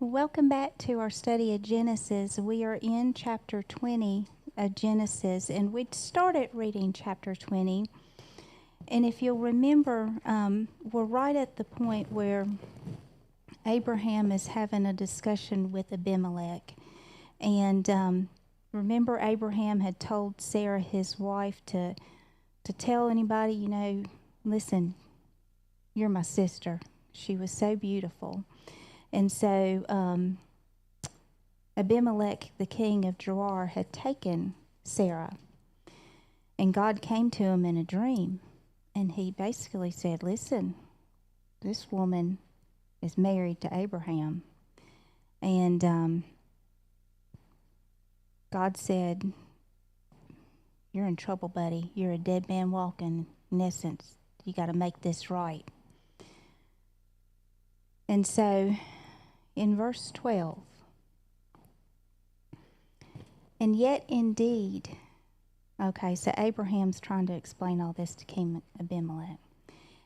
Welcome back to our study of Genesis. We are in chapter 20 of Genesis, and we started reading chapter 20. And if you'll remember, we're right at the point where Abraham is having a discussion with Abimelech. And remember, Abraham had told Sarah, his wife, to tell anybody, listen, you're my sister. She was so beautiful. And so Abimelech, the king of Gerar, had taken Sarah. And God came to him in a dream. And he basically said, listen, this woman is married to Abraham. And God said, you're in trouble, buddy. You're a dead man walking. In essence, you got to make this right. And so in verse 12, and yet indeed, okay, so Abraham's trying to explain all this to King Abimelech.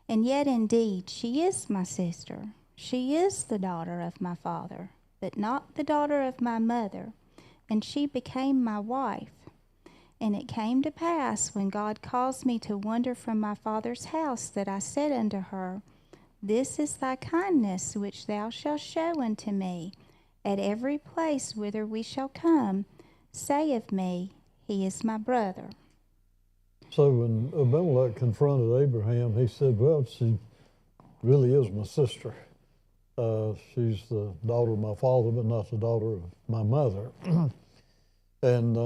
And yet indeed, she is my sister. She is the daughter of my father, but not the daughter of my mother. And she became my wife. And it came to pass, when God caused me to wander from my father's house, that I said unto her, this is thy kindness which thou shalt show unto me. At every place whither we shall come, say of me, he is my brother. So when Abimelech confronted Abraham, he said, well, she really is my sister. She's the daughter of my father, but not the daughter of my mother. And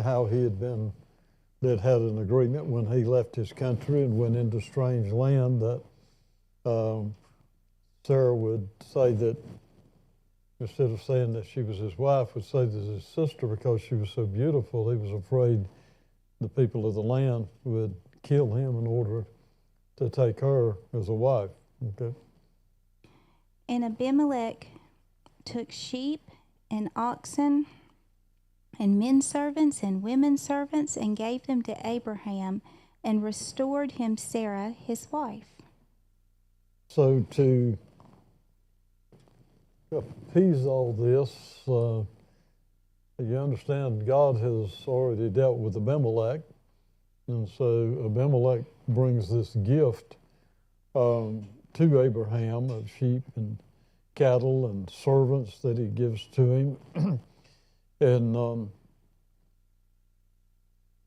how he had an agreement when he left his country and went into strange land that Sarah would say that, instead of saying that she was his wife, would say that his sister, because she was so beautiful, he was afraid the people of the land would kill him in order to take her as a wife. Okay. And Abimelech took sheep and oxen and men servants and women servants and gave them to Abraham and restored him Sarah, his wife. So to appease all this, you understand God has already dealt with Abimelech, and so Abimelech brings this gift to Abraham of sheep and cattle and servants that he gives to him. And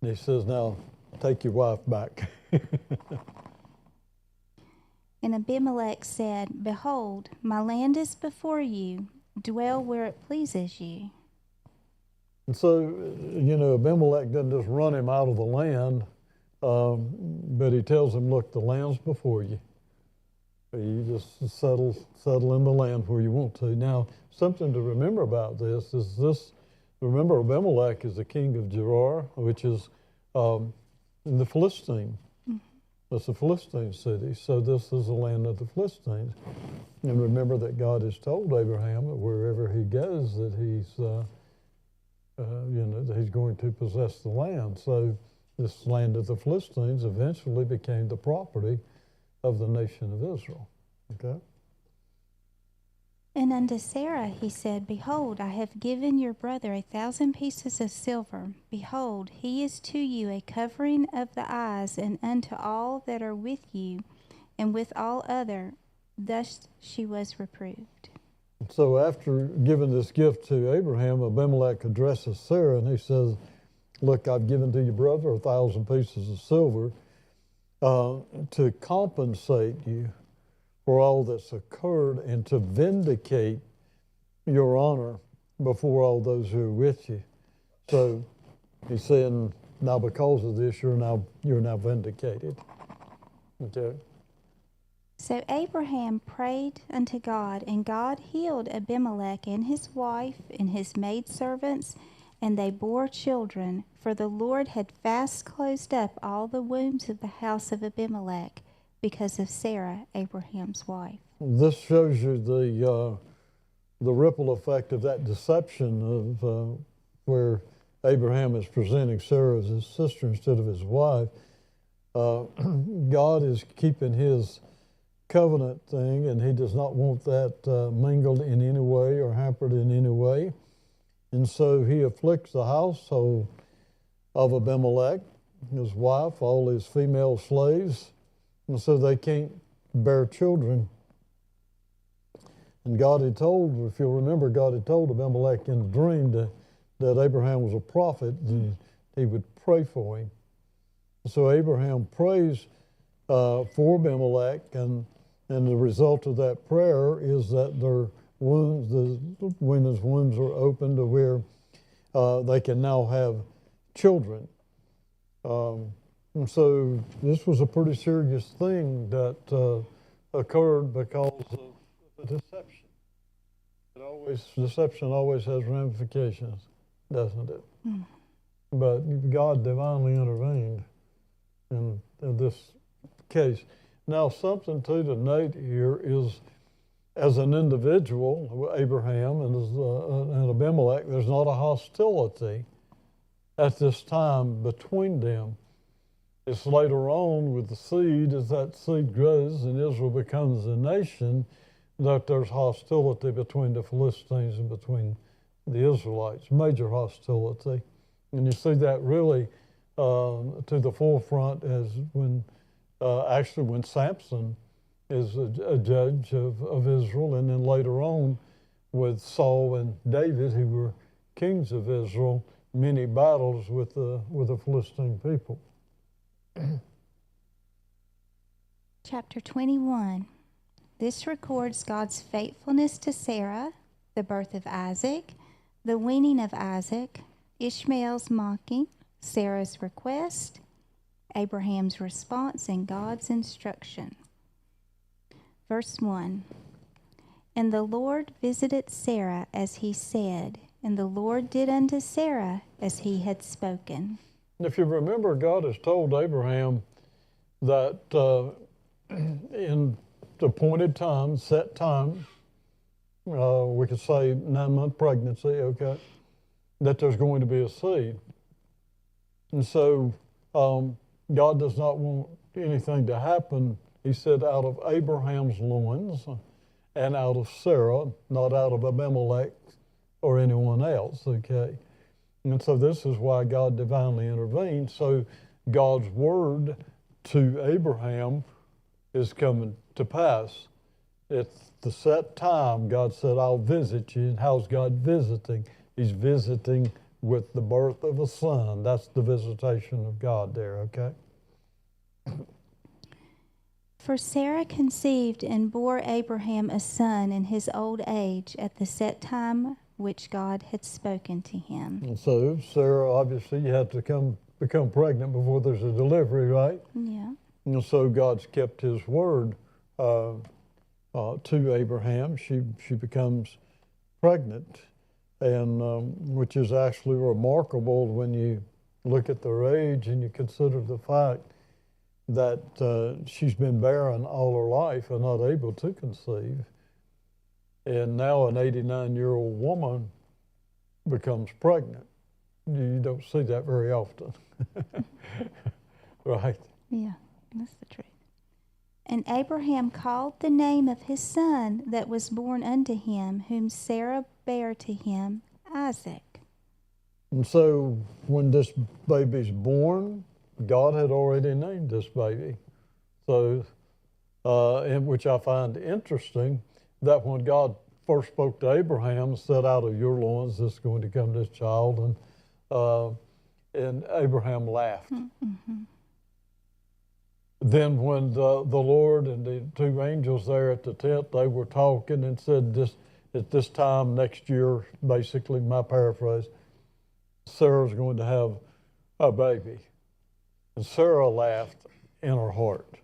he says, now take your wife back. And Abimelech said, behold, my land is before you. Dwell where it pleases you. And so, Abimelech doesn't just run him out of the land, but he tells him, look, the land's before you. You just settle in the land where you want to. Now, something to remember about this is remember, Abimelech is the king of Gerar, which is in the Philistine. That's the Philistine city. So this is the land of the Philistines. And remember that God has told Abraham that wherever he goes, that that he's going to possess the land. So this land of the Philistines eventually became the property of the nation of Israel. Okay? And unto Sarah he said, behold, I have given your brother 1,000 pieces of silver. Behold, he is to you a covering of the eyes, and unto all that are with you, and with all other. Thus she was reproved. So after giving this gift to Abraham, Abimelech addresses Sarah, and he says, look, I've given to your brother 1,000 pieces of silver to compensate you for all that's occurred and to vindicate your honor before all those who are with you. So he's saying, now because of this, you're now vindicated. Okay. So Abraham prayed unto God, and God healed Abimelech and his wife and his maidservants, and they bore children, for the Lord had fast closed up all the wombs of the house of Abimelech, because of Sarah, Abraham's wife. This shows you the ripple effect of that deception of where Abraham is presenting Sarah as his sister instead of his wife. God is keeping his covenant thing, and he does not want that mingled in any way or hampered in any way. And so he afflicts the household of Abimelech, his wife, all his female slaves, and so they can't bear children. And God had told, if you'll remember, God had told Abimelech in a dream that Abraham was a prophet and he would pray for him. So Abraham prays for Abimelech, and the result of that prayer is that their wombs, the women's wombs, are open to where they can now have children. And so this was a pretty serious thing that occurred because of the deception. Deception always has ramifications, doesn't it? Mm. But God divinely intervened in this case. Now, something to note here is, as an individual, Abraham and Abimelech, there's not a hostility at this time between them. It's later on with the seed, as that seed grows and Israel becomes a nation, that there's hostility between the Philistines and between the Israelites, major hostility. And you see that really to the forefront as when Samson is a judge of Israel, and then later on with Saul and David, who were kings of Israel, many battles with the Philistine people. Chapter 21. This records God's faithfulness to Sarah, the birth of Isaac, the weaning of Isaac, Ishmael's mocking, Sarah's request, Abraham's response, and God's instruction. Verse 1. And the Lord visited Sarah as he said, and the Lord did unto Sarah as he had spoken. If you remember, God has told Abraham that in the appointed time, set time, we could say 9-month pregnancy, okay, that there's going to be a seed. And so God does not want anything to happen, he said, out of Abraham's loins and out of Sarah, not out of Abimelech or anyone else, okay? And so this is why God divinely intervened. So God's word to Abraham is coming to pass. It's the set time. God said, I'll visit you. And how's God visiting? He's visiting with the birth of a son. That's the visitation of God there, okay? For Sarah conceived and bore Abraham a son in his old age at the set time which God had spoken to him. And so Sarah, obviously, you have to become pregnant before there's a delivery, right? Yeah. And so God's kept his word to Abraham. She becomes pregnant, and which is actually remarkable when you look at their age and you consider the fact that she's been barren all her life and not able to conceive. And now an 89-year-old woman becomes pregnant. You don't see that very often. Right? Yeah, that's the truth. And Abraham called the name of his son that was born unto him, whom Sarah bare to him, Isaac. And so when this baby's born, God had already named this baby. So, which I find interesting, that when God first spoke to Abraham and said, out of your loins is going to come this child, and Abraham laughed. Mm-hmm. Then when the Lord and the two angels there at the tent, they were talking and said, at this time next year, basically my paraphrase, Sarah's going to have a baby. And Sarah laughed in her heart.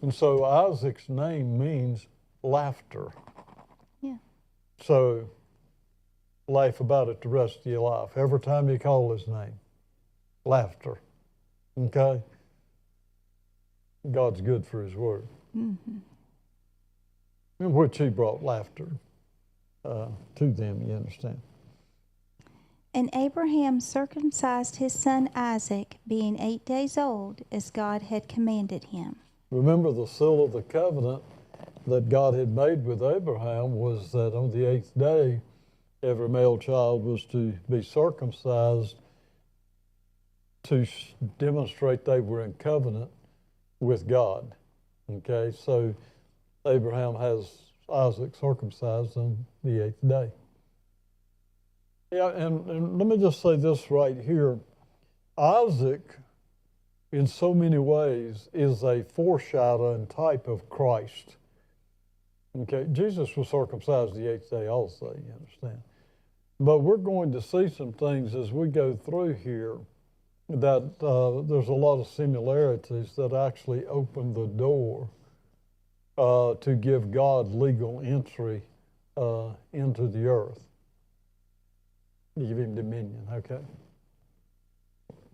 And so Isaac's name means laughter. Yeah. So laugh about it the rest of your life. Every time you call his name, laughter. Okay? God's good for his word. Mm-hmm. In which he brought laughter to them, you understand. And Abraham circumcised his son Isaac, being 8 days old, as God had commanded him. Remember, the seal of the covenant that God had made with Abraham was that on the 8th day, every male child was to be circumcised to demonstrate they were in covenant with God. Okay, so Abraham has Isaac circumcised on the 8th day. Yeah, and let me just say this right here. Isaac, in so many ways, is a foreshadow and type of Christ. Okay, Jesus was circumcised the 8th day also, you understand. But we're going to see some things as we go through here that there's a lot of similarities that actually open the door to give God legal entry into the earth. Give him dominion, okay?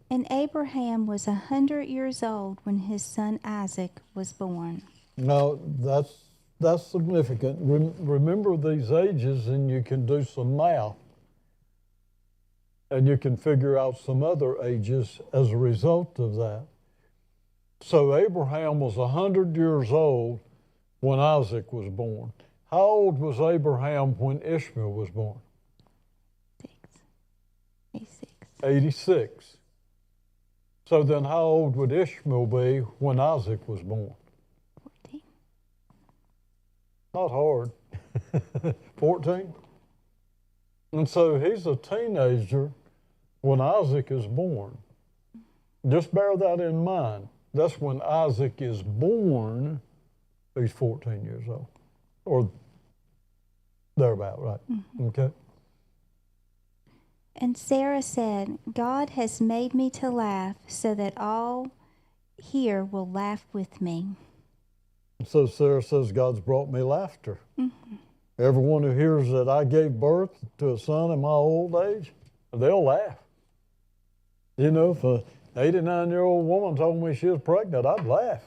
And Abraham was 100 years old when his son Isaac was born. Now, that's significant. Remember these ages and you can do some math. And you can figure out some other ages as a result of that. So Abraham was 100 years old when Isaac was born. How old was Abraham when Ishmael was born? 86. So then how old would Ishmael be when Isaac was born? 14. Not hard. 14? And so he's a teenager when Isaac is born. Just bear that in mind. That's when Isaac is born, he's 14 years old. Or thereabout, right? Mm-hmm. Okay. And Sarah said, God has made me to laugh so that all here will laugh with me. So Sarah says, God's brought me laughter. Mm-hmm. Everyone who hears that I gave birth to a son in my old age, they'll laugh. You know, if an 89-year-old woman told me she was pregnant, I'd laugh.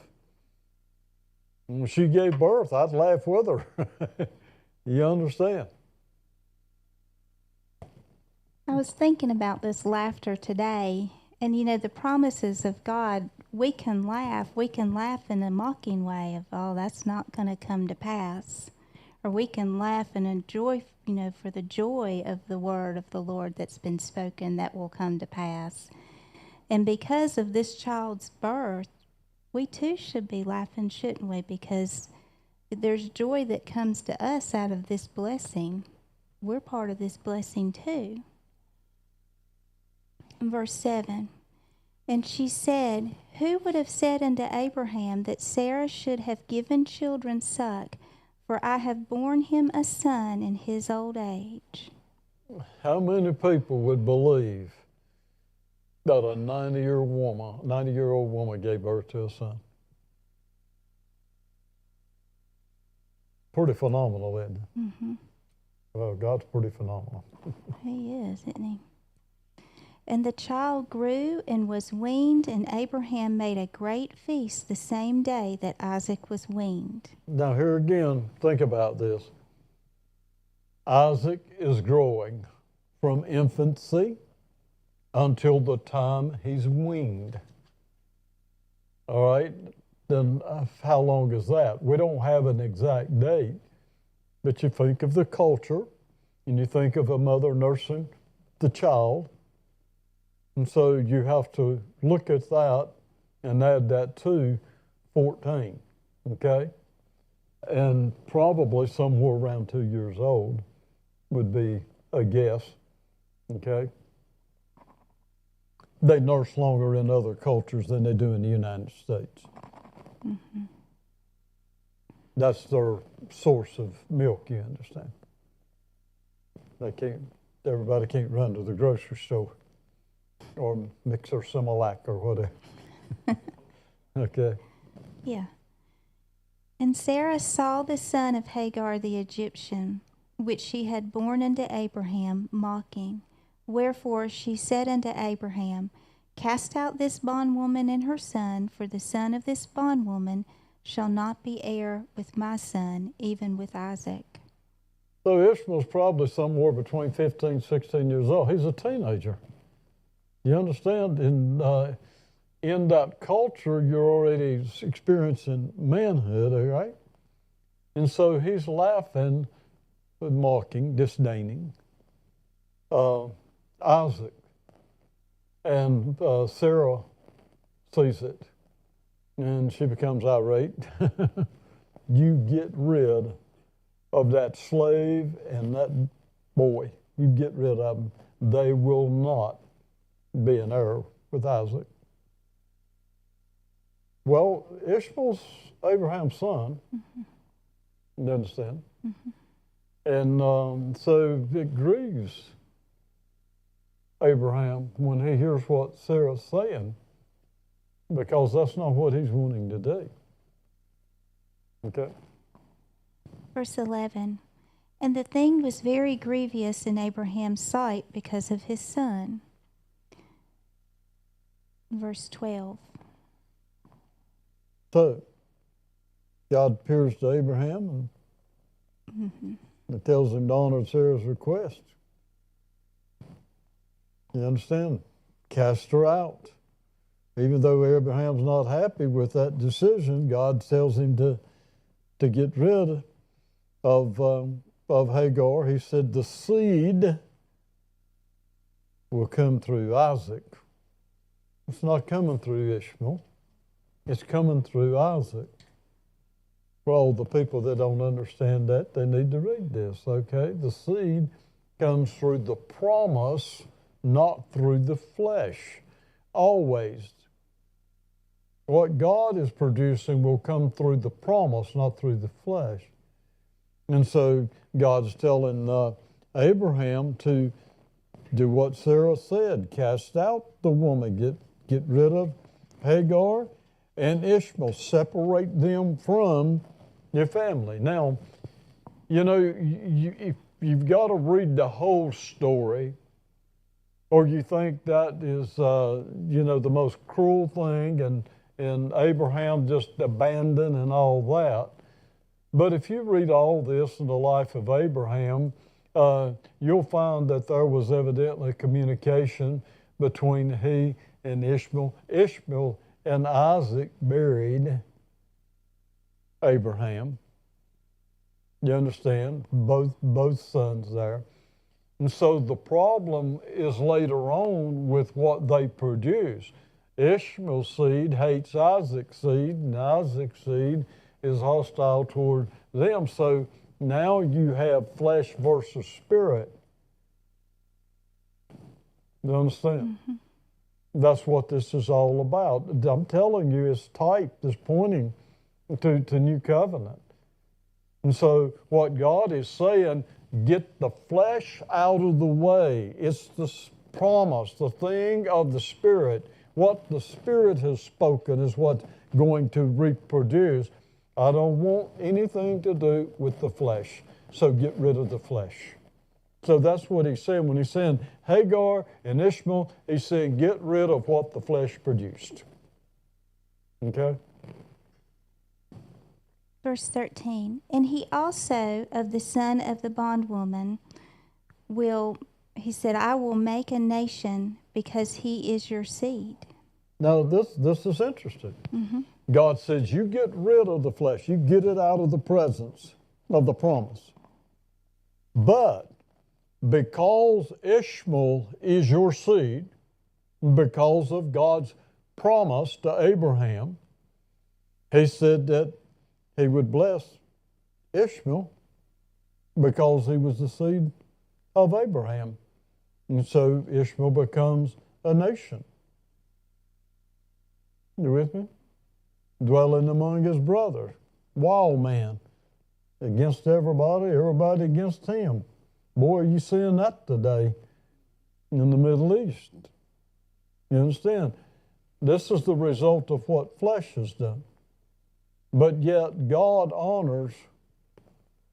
And when she gave birth, I'd laugh with her. You understand? I was thinking about this laughter today, and you know, the promises of God, we can laugh in a mocking way of, oh, that's not going to come to pass. Or we can laugh and enjoy, you know, for the joy of the word of the Lord that's been spoken that will come to pass. And because of this child's birth, we too should be laughing, shouldn't we? Because there's joy that comes to us out of this blessing. We're part of this blessing too. Verse 7, and she said, who would have said unto Abraham that Sarah should have given children suck? For I have borne him a son in his old age. How many people would believe that a 90-year-old woman gave birth to a son? Pretty phenomenal, isn't it? Mm-hmm. Well, God's pretty phenomenal. He is, isn't he? And the child grew and was weaned, and Abraham made a great feast the same day that Isaac was weaned. Now here again, think about this. Isaac is growing from infancy until the time he's weaned. All right? Then how long is that? We don't have an exact date, but you think of the culture, and you think of a mother nursing the child. And so you have to look at that and add that to 14, okay? And probably somewhere around 2 years old would be a guess, okay? They nurse longer in other cultures than they do in the United States. Mm-hmm. That's their source of milk, you understand? Everybody can't run to the grocery store or mix or Similac or whatever. Okay. Yeah. And Sarah saw the son of Hagar the Egyptian, which she had borne unto Abraham, mocking. Wherefore she said unto Abraham, cast out this bondwoman and her son, for the son of this bondwoman shall not be heir with my son, even with Isaac. So Ishmael's probably somewhere between 15, 16 years old. He's a teenager. You understand? And in that culture, you're already experiencing manhood, all right? And so he's laughing, mocking, disdaining Isaac. And Sarah sees it, and she becomes irate. You get rid of that slave and that boy. You get rid of them. They will not be an heir with Isaac. Well, Ishmael's Abraham's son. You understand? And so it grieves Abraham when he hears what Sarah's saying, because that's not what he's wanting to do. Okay? Verse 11. And the thing was very grievous in Abraham's sight because of his son. Verse 12. So, God appears to Abraham and tells him to honor Sarah's request. You understand? Cast her out. Even though Abraham's not happy with that decision, God tells him to get rid of Hagar. He said the seed will come through Isaac. It's not coming through Ishmael. It's coming through Isaac. For all the people that don't understand that, they need to read this, okay? The seed comes through the promise, not through the flesh. Always. What God is producing will come through the promise, not through the flesh. And so God's telling Abraham to do what Sarah said, cast out the woman, get rid of Hagar and Ishmael, separate them from your family. Now, you know, you've got to read the whole story, or you think that is, the most cruel thing, and Abraham just abandoned and all that. But if you read all this in the life of Abraham, you'll find that there was evidently communication between he and Ishmael. Ishmael and Isaac buried Abraham. You understand? Both sons there. And so the problem is later on with what they produce. Ishmael's seed hates Isaac's seed, and Isaac's seed is hostile toward them. So now you have flesh versus spirit. You understand? That's what this is all about. I'm telling you, it's typed, it's pointing to New Covenant. And so what God is saying, get the flesh out of the way. It's the promise, the thing of the Spirit. What the Spirit has spoken is what's going to reproduce. I don't want anything to do with the flesh, so get rid of the flesh. So that's what he's saying. When he's saying Hagar and Ishmael, he's saying get rid of what the flesh produced. Okay? Verse 13. And he also of the son of the bondwoman he said, I will make a nation because he is your seed. Now this is interesting. God says you get rid of the flesh. You get it out of the presence of the promise. But because Ishmael is your seed, because of God's promise to Abraham, he said that he would bless Ishmael because he was the seed of Abraham. And so Ishmael becomes a nation. You with me? Dwelling among his brothers. Wild man. Against everybody against him. Boy, are you seeing that today in the Middle East. You understand? This is the result of what flesh has done. But yet God honors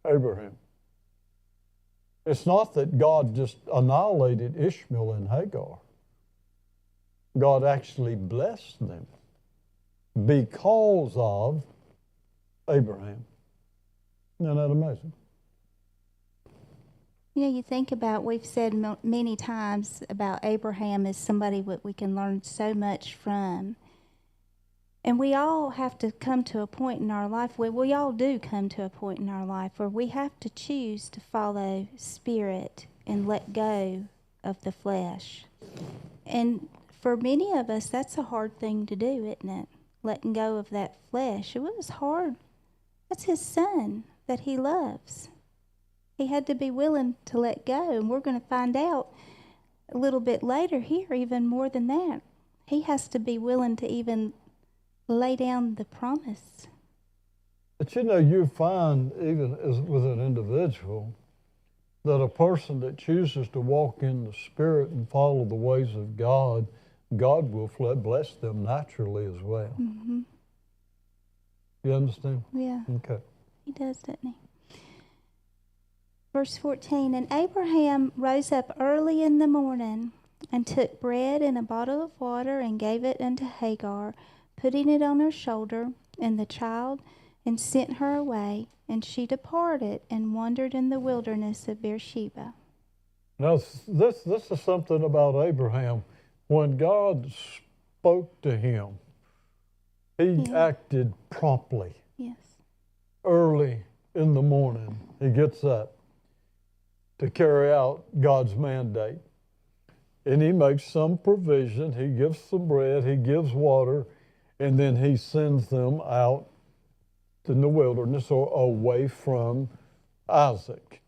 Abraham. It's not that God just annihilated Ishmael and Hagar. God actually blessed them because of Abraham. Isn't that amazing? You know, you think about, we've said many times about Abraham as somebody that we can learn so much from. And we all have to come to a point in our life where we all do come to a point in our life where we have to choose to follow Spirit and let go of the flesh. And for many of us, that's a hard thing to do, isn't it? Letting go of that flesh. It was hard. That's His Son that He loves. He had to be willing to let go. And we're going to find out a little bit later here, even more than that. He has to be willing to even lay down the promise. But you find even as with an individual that a person that chooses to walk in the Spirit and follow the ways of God, God will bless them naturally as well. Mm-hmm. You understand? Yeah. Okay. He does, doesn't he? Verse 14, and Abraham rose up early in the morning and took bread and a bottle of water and gave it unto Hagar, putting it on her shoulder and the child, and sent her away. And she departed and wandered in the wilderness of Beersheba. Now, this is something about Abraham. When God spoke to him, he acted promptly. Yes. Early in the morning, he gets up to carry out God's mandate. And he makes some provision. He gives some bread, he gives water, and then he sends them out in the wilderness or away from Isaac.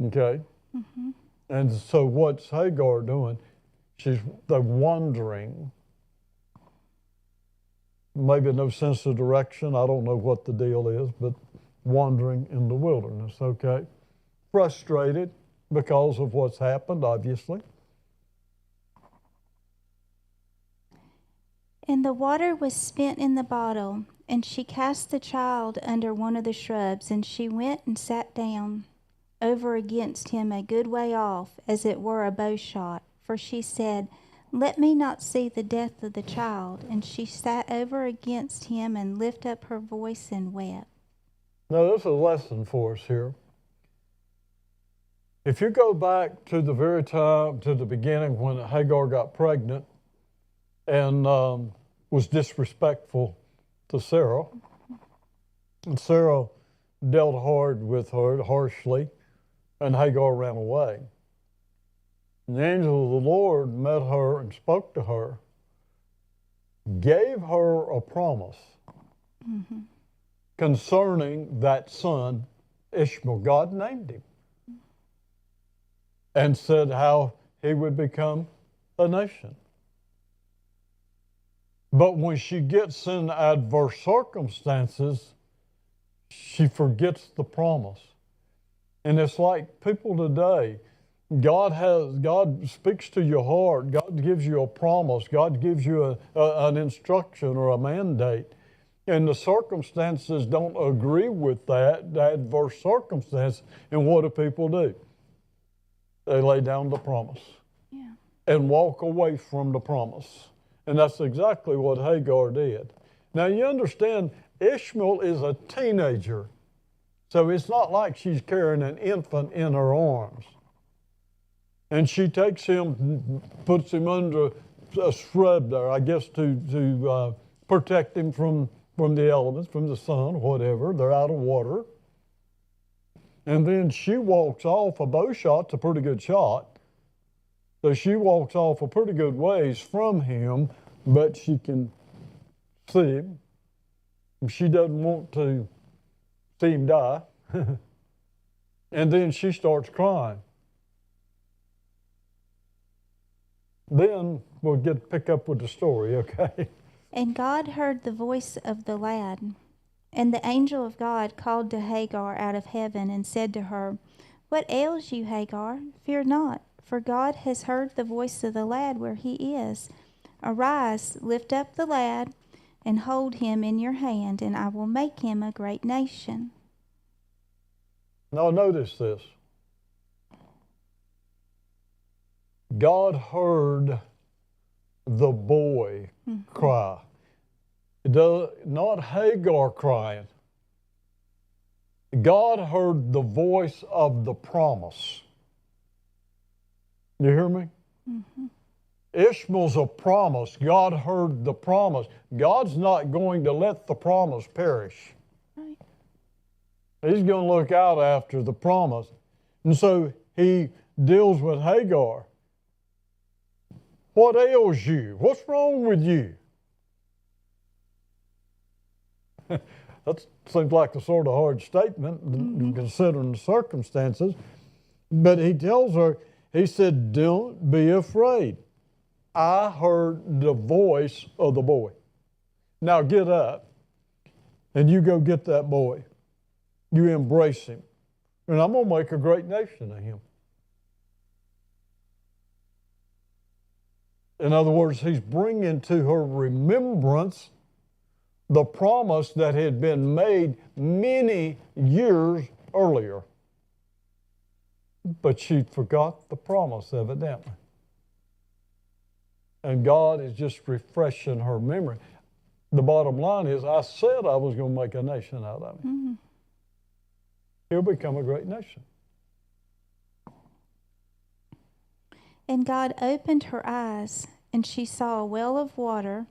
Okay? Mm-hmm. And so what's Hagar doing? They're wandering. Maybe no sense of direction. I don't know what the deal is, but wandering in the wilderness, okay? Frustrated because of what's happened, obviously. And the water was spent in the bottle, and she cast the child under one of the shrubs, and she went and sat down over against him a good way off, as it were a bow shot. For she said, let me not see the death of the child. And she sat over against him and lifted up her voice and wept. Now, there's a lesson for us here. If you go back to the very time, to the beginning when Hagar got pregnant and was disrespectful to Sarah, and Sarah dealt hard with her, harshly, and Hagar ran away. And the angel of the Lord met her and spoke to her, gave her a promise concerning that son, Ishmael. God named him and said how he would become a nation. But when she gets in adverse circumstances, she forgets the promise. And it's like people today, God speaks to your heart. God gives you a promise. God gives you an instruction or a mandate. And the circumstances don't agree with that, the adverse circumstance. And what do people do? They lay down the promise and walk away from the promise. And that's exactly what Hagar did. Now you understand, Ishmael is a teenager. So it's not like she's carrying an infant in her arms. And she takes him, puts him under a shrub there, I guess, to protect him from the elements, from the sun, whatever. They're out of water. And then she walks off. A bow shot's a pretty good shot. So she walks off a pretty good ways from him, but she can see him. She doesn't want to see him die. And then she starts crying. Then we'll pick up with the story, okay? And God heard the voice of the lad. And the angel of God called to Hagar out of heaven and said to her, what ails you, Hagar? Fear not, for God has heard the voice of the lad where he is. Arise, lift up the lad, and hold him in your hand, and I will make him a great nation. Now notice this. God heard the boy cry. Not Hagar crying. God heard the voice of the promise. You hear me? Ishmael's a promise. God heard the promise. God's not going to let the promise perish. Right. He's going to look out after the promise. And so he deals with Hagar. What ails you? What's wrong with you? That seems like a sort of hard statement, considering the circumstances. But he tells her, he said, don't be afraid. I heard the voice of the boy. Now get up and you go get that boy. You embrace him. And I'm going to make a great nation of him. In other words, he's bringing to her remembrance the promise that had been made many years earlier. But she forgot the promise, evidently. And God is just refreshing her memory. The bottom line is, I said I was going to make a nation out of him. Mm-hmm. He'll become a great nation. And God opened her eyes, and she saw a well of water,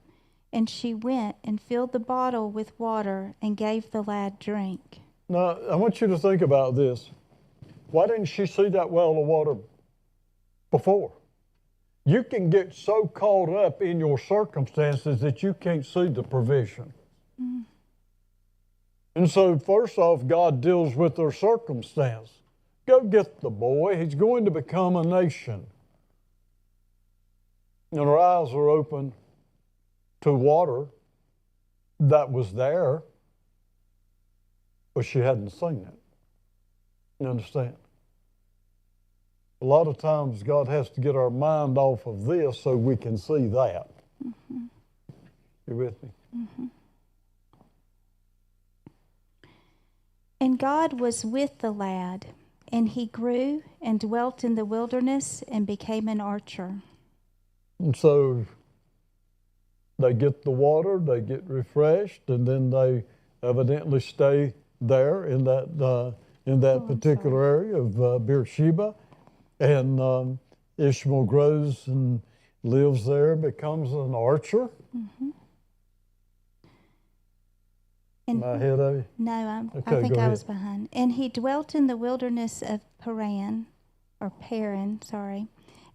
and she went and filled the bottle with water and gave the lad drink. Now, I want you to think about this. Why didn't she see that well of water before? You can get so caught up in your circumstances that you can't see the provision. Mm. And so, first off, God deals with her circumstance. Go get the boy. He's going to become a nation. And her eyes are open to water that was there, but she hadn't seen it. You understand? A lot of times God has to get our mind off of this so we can see that. Mm-hmm. You with me? Mm-hmm. And God was with the lad, and he grew and dwelt in the wilderness and became an archer. And so they get the water, they get refreshed, and then they evidently stay there in that particular area of Beersheba. And Ishmael grows and lives there, becomes an archer. Mm-hmm. Am I ahead of you? No, I think I was behind. And he dwelt in the wilderness of Paran,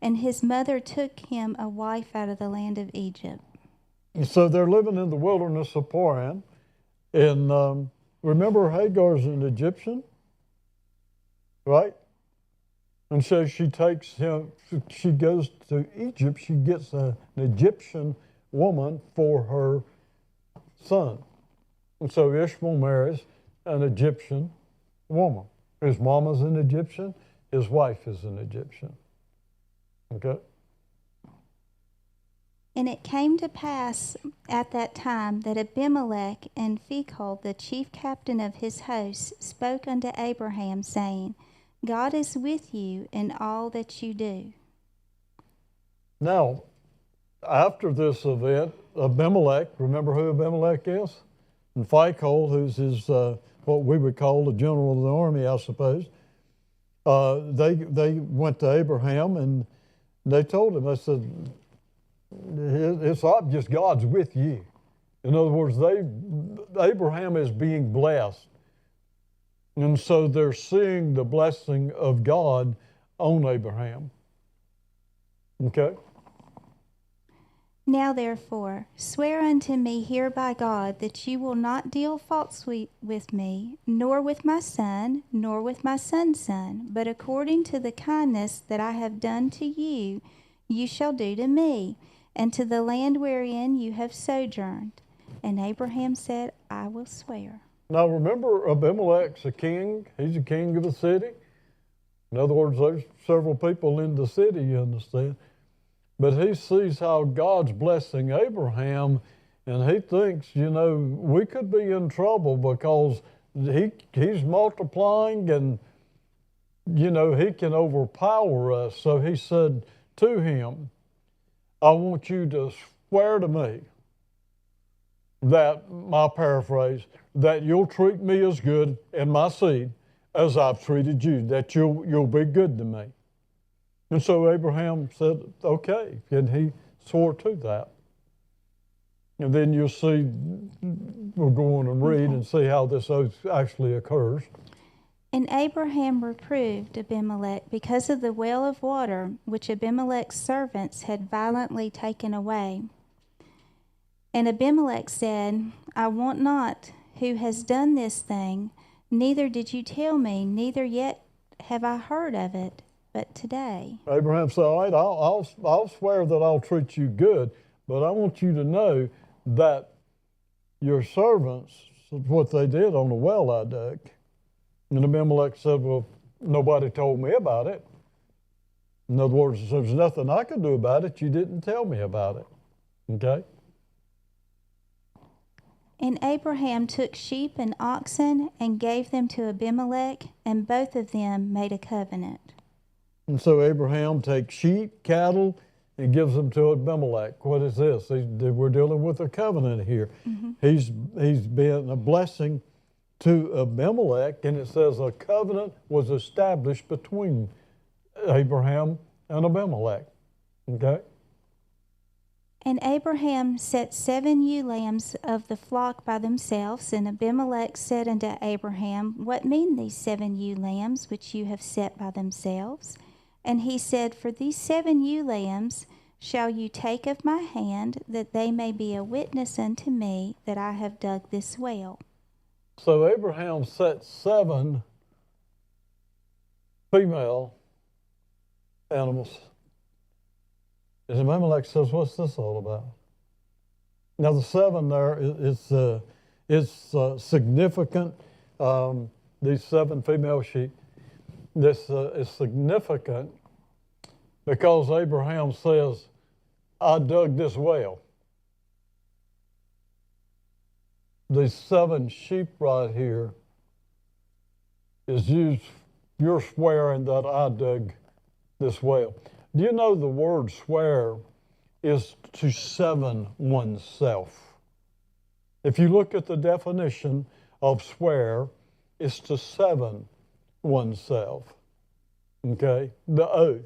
and his mother took him a wife out of the land of Egypt. And so they're living in the wilderness of Paran. And remember, Hagar's an Egyptian, right? And so she takes him, she goes to Egypt, she gets an Egyptian woman for her son. And so Ishmael marries an Egyptian woman. His mama's an Egyptian, his wife is an Egyptian. Okay? And it came to pass at that time that Abimelech and Phicol, the chief captain of his hosts, spoke unto Abraham, saying, God is with you in all that you do. Now, after this event, Abimelech, remember who Abimelech is? And Phicol, who's his, what we would call the general of the army, I suppose, they went to Abraham and they told him, they said, it's obvious God's with you. In other words, Abraham is being blessed. And so they're seeing the blessing of God on Abraham. Okay? Now therefore, swear unto me here by God that you will not deal falsely with me, nor with my son, nor with my son's son, but according to the kindness that I have done to you, you shall do to me, and to the land wherein you have sojourned. And Abraham said, I will swear. Now remember, Abimelech's a king. He's a king of the city. In other words, there's several people in the city, you understand. But he sees how God's blessing Abraham, and he thinks, we could be in trouble because he's multiplying and, he can overpower us. So he said to him, I want you to swear to me that, my paraphrase, that you'll treat me as good and my seed as I've treated you, that you'll be good to me. And so Abraham said, okay, and he swore to that. And then you'll see, we'll go on and read and see how this oath actually occurs. And Abraham reproved Abimelech because of the well of water which Abimelech's servants had violently taken away. And Abimelech said, I want not who has done this thing, neither did you tell me, neither yet have I heard of it, but today. Abraham said, all right, I'll swear that I'll treat you good, but I want you to know that your servants, what they did on the well I dug. And Abimelech said, well, nobody told me about it. In other words, there's nothing I could do about it. You didn't tell me about it. Okay? And Abraham took sheep and oxen and gave them to Abimelech, and both of them made a covenant. And so Abraham takes sheep, cattle, and gives them to Abimelech. What is this? We're dealing with a covenant here. Mm-hmm. He's been a blessing to Abimelech, and it says a covenant was established between Abraham and Abimelech. Okay? And Abraham set 7 ewe lambs of the flock by themselves, and Abimelech said unto Abraham, What mean these 7 ewe lambs which you have set by themselves? And he said, For these 7 ewe lambs shall you take of my hand, that they may be a witness unto me that I have dug this well. So Abraham set 7 female animals. And Abimelech says, what's this all about? Now the 7 there is significant. These 7 female sheep. This is significant because Abraham says, I dug this well. These 7 sheep right here is used, you're swearing that I dug this well. Do you know the word swear is to seven oneself? If you look at the definition of swear, it's to seven oneself. Okay? The oath.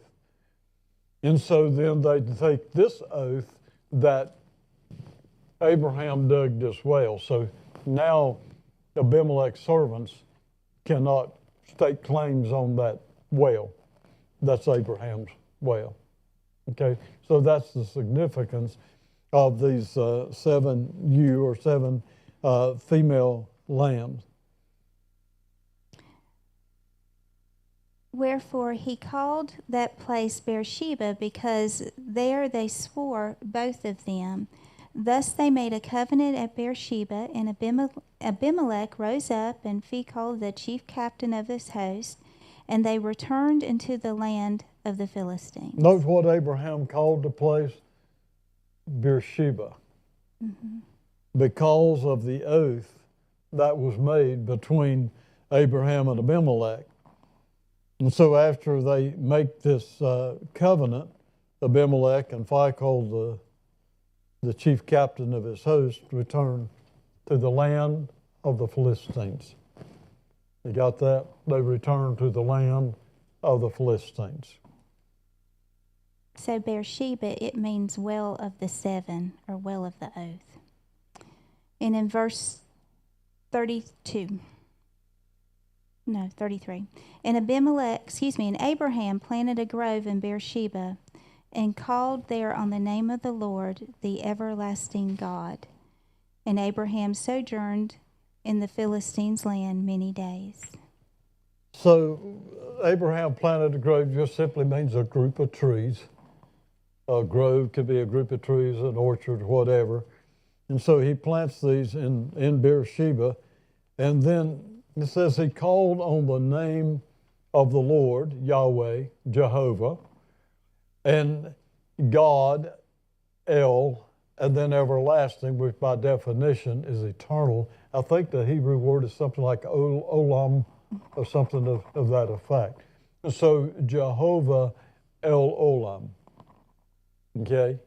And so then they take this oath that Abraham dug this well. So now Abimelech's servants cannot stake claims on that well. That's Abraham's well. Okay? So that's the significance of these 7 ewe or 7 female lambs. Wherefore he called that place Beersheba, because there they swore both of them. Thus they made a covenant at Beersheba, and Abimelech rose up, and Phicol, the chief captain of his host, and they returned into the land of the Philistines. Note what Abraham called the place Beersheba. Mm-hmm. Because of the oath that was made between Abraham and Abimelech. And so after they make this covenant, Abimelech and Phicol, the chief captain of his host, return to the land of the Philistines. You got that? They return to the land of the Philistines. So Beersheba, it means well of the 7, or well of the oath. And in verse 33. And Abraham planted a grove in Beersheba, and called there on the name of the Lord, the everlasting God. And Abraham sojourned in the Philistines' land many days. So Abraham planted a grove just simply means a group of trees. A grove could be a group of trees, an orchard, whatever. And so he plants these in Beersheba. And then it says he called on the name of the Lord, Yahweh, Jehovah, and God, El, and then everlasting, which by definition is eternal. I think the Hebrew word is something like olam, or something of that effect. And so Jehovah El Olam. Okay?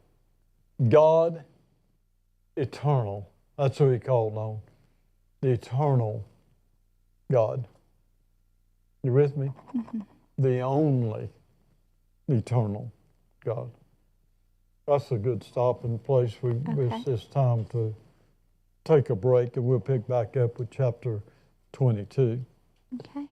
God, eternal. That's who he called on. The eternal God. You with me? Mm-hmm. The only eternal God. That's a good stopping place. Okay. It's time to take a break, and we'll pick back up with chapter 22. Okay.